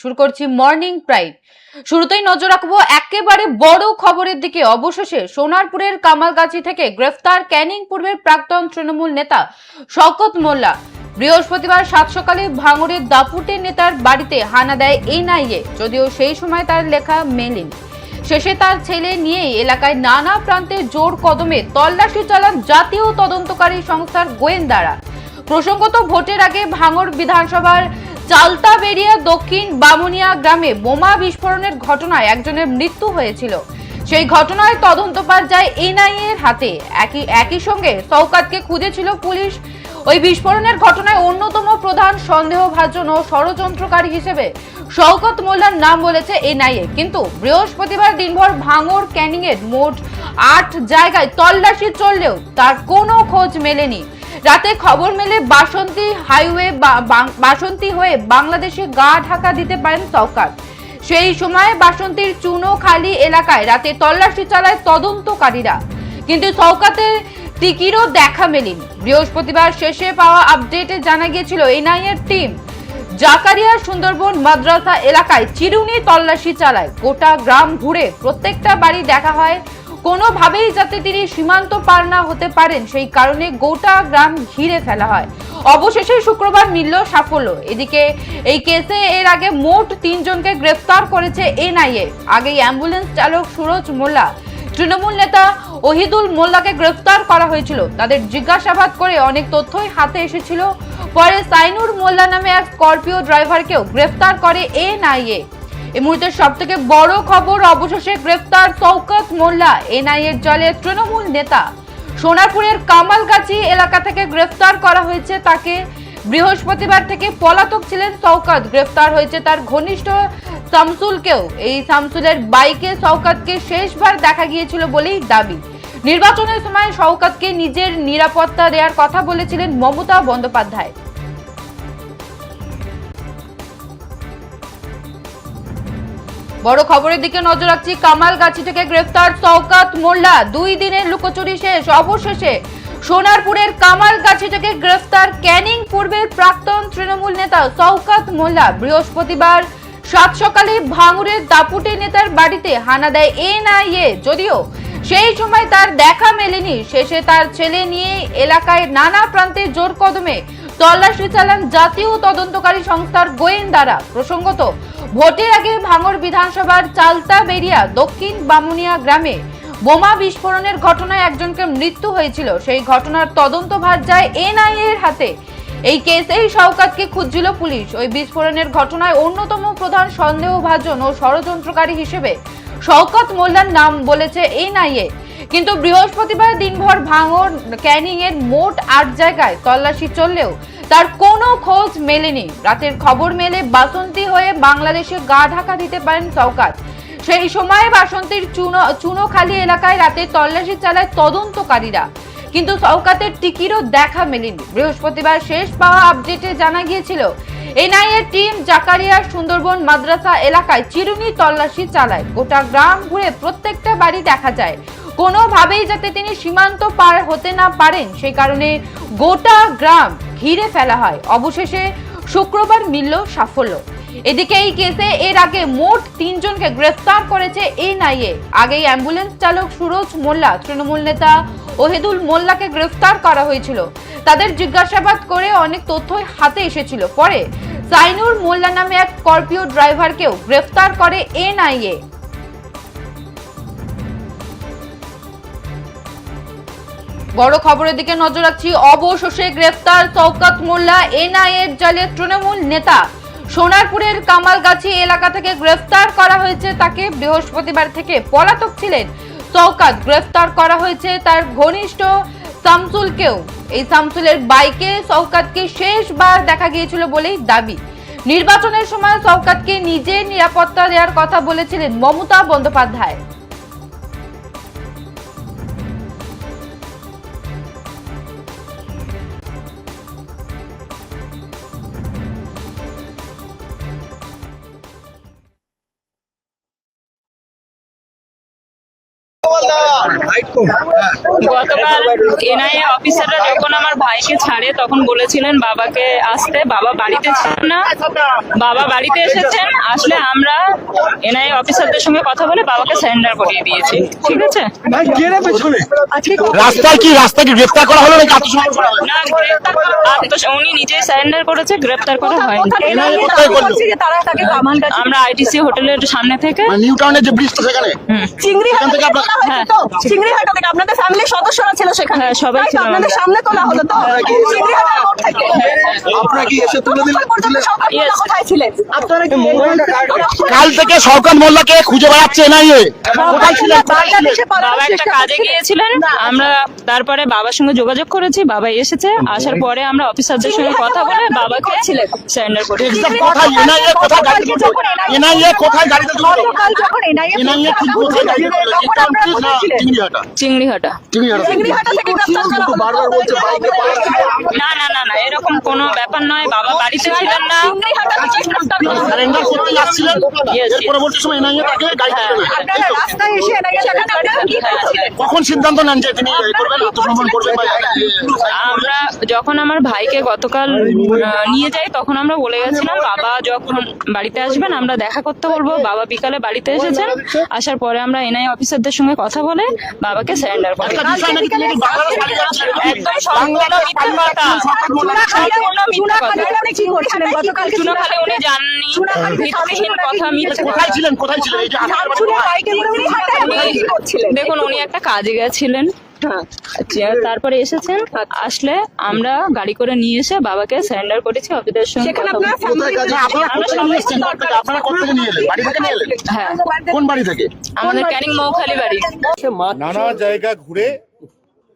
শুরু করছি morning pride. শুরুতেই নজর রাখবো একেবারে বড় খবরের দিকে। অবশেষে সোনারপুরের কামালগাছি থেকে গ্রেফতার ক্যানিং পূর্বের প্রাক্তন তৃণমূল নেতা শওকত মোল্লা। বৃহস্পতিবার সাত সকালে ভাঙড়ের দাপুটে নেতার বাড়িতে হানা দেয় এনআইএ, যদিও সেই সময় তার লেখা মেলেনি। শেষে তার ছেলে নিয়ে এলাকায় নানা প্রান্তে জোর কদমে তল্লাশি চালান জাতীয় তদন্তকারী সংস্থার গোয়েন্দারা। প্রসঙ্গত, ভোটের আগে ভাঙড় বিধানসভার চালতাবেড়িয়া দক্ষিণ বামুনিয়া গ্রামে বোমা বিস্ফোরণের ঘটনায় একজনের মৃত্যু হয়েছিল। সেই ঘটনায় তদন্ত পাওয়া যায় এনআইএ এর হাতে। একই সঙ্গে শওকতকে খুঁজেছিল পুলিশ। ওই বিস্ফোরণের ঘটনায় অন্যতম প্রধান সন্দেহভাজন ও ষড়যন্ত্রকারী হিসেবে শওকত মোল্লার নাম বলেছে এনআইএ। কিন্তু বৃহস্পতিবার দিনভর ভাঙড় ক্যানিং এর মোট ৮ জায়গায় তল্লাশি চললেও তার কোনো খোঁজ মেলেনি। রাতে খবর মেলে বাসন্তী হয়ে বাংলাদেশে গা ঢাকা দিতে পারেন শওকত। সেই সময় বাসন্তীর চুনোখালী এলাকায় রাতে তল্লাশি চালায় তদন্তকারীরা, কিন্তু শওকতের টিকিরও দেখা মেলেনি। বৃহস্পতিবার শেষে পাওয়া আপডেটে জানা গিয়েছিল এনআইএর টিম জাকারিয়া সুন্দরবন মাদ্রাসা এলাকায় চিরুনি তল্লাশি চালায়। গোটা গ্রাম ঘুরে প্রত্যেকটা বাড়ি দেখা হয়, কোনোভাবেই যাতে তিনি সীমান্ত পার না হতে পারেন সেই কারণে গোটা গ্রাম ঘিরে ফেলা হয়। অবশেষে শুক্রবার মিলল সাফল্য। এদিকে এই কেসে এর আগে মোট ৩ জনকে গ্রেফতার করেছে এনআইএ। আগেই অ্যাম্বুলেন্স চালক সুরজ মোল্লা, তৃণমূল নেতা ওহিদুল মোল্লাকে গ্রেফতার করা হয়েছিল। তাদের জিজ্ঞাসাবাদ করে অনেক তথ্যই হাতে এসেছিল। পরে সাইনুর মোল্লা নামে এক স্করপিও ড্রাইভারকেও গ্রেফতার করে এনআইএ। এই মুহূর্তে সব থেকে বড় খবর, অবশেষে গ্রেফতার শওকত মোল্লা। এনআইএর জালে তৃণমূল নেতা সোনারপুরের কামালগাছি এলাকা থেকে গ্রেফতার করা হয়েছে তাকে। বৃহস্পতিবার থেকে পলাতক ছিলেন শওকত। গ্রেফতার হয়েছে তার ঘনিষ্ঠ শামসুলকেও। এই শামসুলের বাইকে শওকতকে শেষবার দেখা গিয়েছিল বলেই দাবি। নির্বাচনের সময় শওকতকে নিজের নিরাপত্তা দেওয়ার কথা বলেছিলেন মমতা বন্দ্যোপাধ্যায়। বড় খবরের দিকে নজর রাখছি। কামালগাছি থেকে গ্রেফতার শওকত মোল্লা। 2 দিনের লুকোচুরি শেষ। অবশেষে সোনারপুরের কামালগাছি থেকে গ্রেফতার ক্যানিং পূর্বের প্রাক্তন তৃণমূল নেতা শওকত মোল্লা। বৃহস্পতিবার সাত সকালে ভাঙড়ের দাপুটে নেতার বাড়িতে হানা দেয় এনআইএ, যদিও সেই সময় তার দেখা মেলেনি। শেষে তার ছেলে নিয়ে এলাকায় নানা প্রান্তে জোর কদমে তল্লাশি চালান জাতীয় তদন্তকারী সংস্থার গোয়েন্দারা। প্রসঙ্গত, ভোটের আগে ভাঙড় বিধানসভার চালতাবেড়িয়া দক্ষিণ বামুনিয়া গ্রামে বোমা বিস্ফোরণের ঘটনায় একজনকে মৃত্যু হয়েছিল। সেই ঘটনার তদন্তভার যায় এনআইএ এর হাতে। এই কেসেই শওকতকে খুঁজছিল পুলিশ। ওই বিস্ফোরণের ঘটনায় অন্যতম প্রধান সন্দেহভাজন ও ষড়যন্ত্রকারী হিসেবে শওকত মোল্লার নাম বলেছে এনআইএ। কিন্তু বৃহস্পতিবার দিনভর ভাঙড় ক্যানিং এর মোট ৮ জায়গায় তল্লাশি চললেও তার কোনো খোঁজ মেলেনি। রাতের খবর মেলে বাসন্তী হয়ে বাংলাদেশে গা ঢাকা দিতে পারেন শওকত। সেই সময় বাসন্তীর চুনোখালী এলাকায় রাতে তল্লাশি চালায় তদন্তকারীরা, কিন্তু শওকতের টিকিরও দেখা মেলেনি। বৃহস্পতিবার শেষ পাওয়া আপডেটে জানা গিয়েছিল এনআইএ টিম জাকারিয়া সুন্দরবন মাদ্রাসা এলাকায় চিরুনি তল্লাশি চালায়। গোটা গ্রাম ঘুরে প্রত্যেকটা বাড়ি দেখা যায়, কোনোভাবেই যাতে তিনি সীমান্ত পার হতে না পারেন সেই কারণে গোটা গ্রাম ঘিরে ফেলা হয়। অবশেষে শুক্রবার মিলল সাফল্য। এদিকে এই কেসে এর আগে মোট ৩ জনকে গ্রেফতার করেছে এনআইএ। আগেই অ্যাম্বুলেন্স চালক সুরজ মোল্লা, তৃণমূল নেতা ওহিদুল মোল্লাকে গ্রেফতার করা হয়েছিল। তাদের জিজ্ঞাসাবাদ করে অনেক তথ্যই হাতে এসেছিল। পরে সাইনুর মোল্লা নামে এক স্করপিও ড্রাইভারকেও গ্রেফতার করে এনআইএ। বড় খবরের দিকে নজর রাখছি। অবশেষে গ্রেফতার শওকত মোল্লা। এনআইএর জালে তৃণমূল নেতা সোনারপুরের কামালগাছি এলাকা থেকে গ্রেফতার করা হয়েছে তাকে। বৃহস্পতিবার থেকে পলাতক ছিলেন শওকত। গ্রেফতার করা হয়েছে তার ঘনিষ্ঠ শামসুলকেও। এই শামসুলের বাইকে শওকতকে শেষবার দেখা গিয়েছিল বলেই দাবি। নির্বাচনের সময় শওকতকে নিজের নিরাপত্তা দেওয়ার কথা বলেছিলেন মমতা বন্দ্যোপাধ্যায়। গতকাল এনআইএ অফিসাররা যখন আমার ভাইকে ছাড়ে তখন বলেছিলেন বাবাকে আসতে, বাবা বাড়িতে ছিলেন না, বাবা বাড়িতে এসেছেন, আসলে আমরা এনআইএ অফিসারদের সঙ্গে কথা বলে বাবাকে সারেন্ডার করিয়ে দিয়েছি। ঠিক আছে, রাস্তায় কি গ্রেফতার করা হলো নাকি আত্মসমর্পণ করা হলো? না উনি নিজেই সারেন্ডার করেছে, গ্রেপ্তার করা হয়নি। কোথায় করলো? আমরা আইটিসি হোটেলের সামনে থেকে মানে নিউ টাউনের যে ব্রিজটা সেখানে চিংড়িহাটা থেকে আপনার হ্যাঁ চিংড়িহাটা থেকে আপনাদের ফ্যামিলির সদস্যরা ছিল সেখানে? হ্যাঁ, সবাই তাই তো, ছিল। আপনাদের সামনে তোলা হলো তো চিংড়িহাটা রোড থেকে? আপনারা কি এসে তুলে দিলেন? Yes. কোথায় ছিলেন আপনারা? কি কাল থেকে শওকত মোল্লাকে খুঁজে বেড়াচ্ছে এনআইএ। কোথায় ছিলেন? বাংলাদেশে বাবা পালানোর একটা চেষ্টা কাজে করছিলেন? গিয়েছিলেন, আমরা তারপরে বাবার সঙ্গে যোগাযোগ করেছি, বাবা এসেছে, আসার পরে আমরা অফিসারদের সঙ্গে কথা বলে বাবাকে সারেন্ডার করি। এক্সাক্ট কোথায় এনআইএ কোথায় গাড়িতে তুললো? এনআইএ কোথায় গাড়িতে তুললো? গতকাল যখন NIA এনআইএ ঠিক কোথায় গাড়িতে তুললো? তখন আপনারা কোথায় ছিলেন? চিংড়িহাটা। চিংড়িহাটা। চিংড়িহাটা। চিংড়িহাটা থেকে গ্রেফতার করা হলো। বারবার বলছে বাইকে পালাচ্ছে। না না না না, এরকম কোনো ব্যাপার নয়, বাবা বাড়িতে ছিলেন না। চিংড়িহাটা থেকে গ্রেফতার করা হলো। সারেন্ডার করতে যাচ্ছিলেন, Yes, এর পরবর্তী সময় এনআইএ তাকে গাড়িতে তুলে দেয়। আপনারা রাস্তায় এসে NIA দেখাতে আপনারা কি করছিলেন? কখন সিদ্ধান্ত নেন যে তিনি এই করবেন, আত্মসমর্পণ করবেন বা আমরা যখন আমার ভাইকে গতকাল নিয়ে যাই তখন আমরা বলে গেছিলাম বাবা যখন বাড়িতে আসবেন আমরা দেখা করতে বলবো। বাবা বিকালে বাড়িতে এসেছেন, আসার পরে আমরা এনআই অফিসারদের সঙ্গে কথা বলে বাবাকে সারেন্ডার করি। একটা বিষয় নাকি তিনি বাংলাদেশ পালিয়ে যাচ্ছেন। একদম সম্পূর্ণ মিথ্যা কথা, সম্পূর্ণ মিথ্যা কথা। আপনি কি করছিলেন গতকালকে? চুনাখালী উনি জাননি, ভিত্তিহীন কথা, মিথ্যা কোথায় কথা। ছিলেন? কোথায় ছিলেন? এই যে ঝাড়খণ্ডে বাইকে করে উনি হাঁটায় আপনারা কি করছিলেন? দেখুন উনি একটা কাজে গেছিলেন, তারপরে এসেছেন, আসলে আমরা গাড়ি করে নিয়ে এসে বাবাকে সারেন্ডার করেছি অফিসারের সঙ্গে সেখানে কথা বলে। আপনারা family কোথায় কাজে? আপনারা কোথায় নিয়ে এসেছেন? আপনারা কোথা থেকে নিয়ে এলেন? বাড়ি থেকে নিয়ে এলেন? হ্যাঁ, কোন বাড়ি থেকে? আমাদের ক্যানিং মৌখালি বাড়ি। নানা জায়গা ঘুরে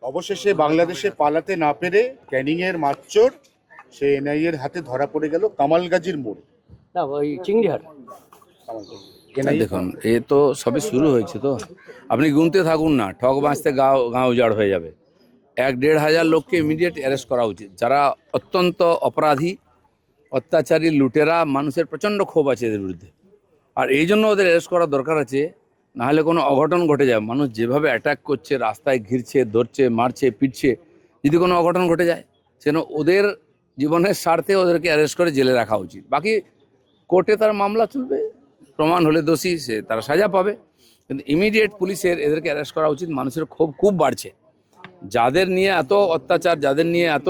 অবশেষে বাংলাদেশে পালাতে না পেরে ক্যানিং এর মাচ্চর সে এনআইএ এর হাতে ধরা পড়ে গেল কামালগাজীর মোড়ে। না ওই চিংড়িহাট। দেখুন এ তো সবে শুরু হয়েছে, তো আপনি গুনতে থাকুন না, ঠক বাঁচতে গাঁও উজাড় হয়ে যাবে। 1-1.5 লোককে ইমিডিয়েট অ্যারেস্ট করা উচিত, যারা অত্যন্ত অপরাধী, অত্যাচারী, লুটেরা। মানুষের প্রচণ্ড ক্ষোভ আছে এদের বিরুদ্ধে, আর এই জন্য ওদের অ্যারেস্ট করা দরকার আছে, নাহলে কোনো অঘটন ঘটে যায়। মানুষ যেভাবে অ্যাটাক করছে, রাস্তায় ঘিরছে, ধরছে, মারছে, পিটছে, যদি কোনো অঘটন ঘটে যায় সেজন্য ওদের জীবনের স্বার্থে ওদেরকে অ্যারেস্ট করে জেলে রাখা উচিত। বাকি কোর্টে তার মামলা চলবে, প্রমাণ হলে দোষী সে তারা সাজা পাবে, কিন্তু ইমিডিয়েট পুলিশের এদেরকে অ্যারেস্ট করা উচিত। মানুষের ক্ষোভ খুব বাড়ছে, যাদের নিয়ে এত অত্যাচার, যাদের নিয়ে এত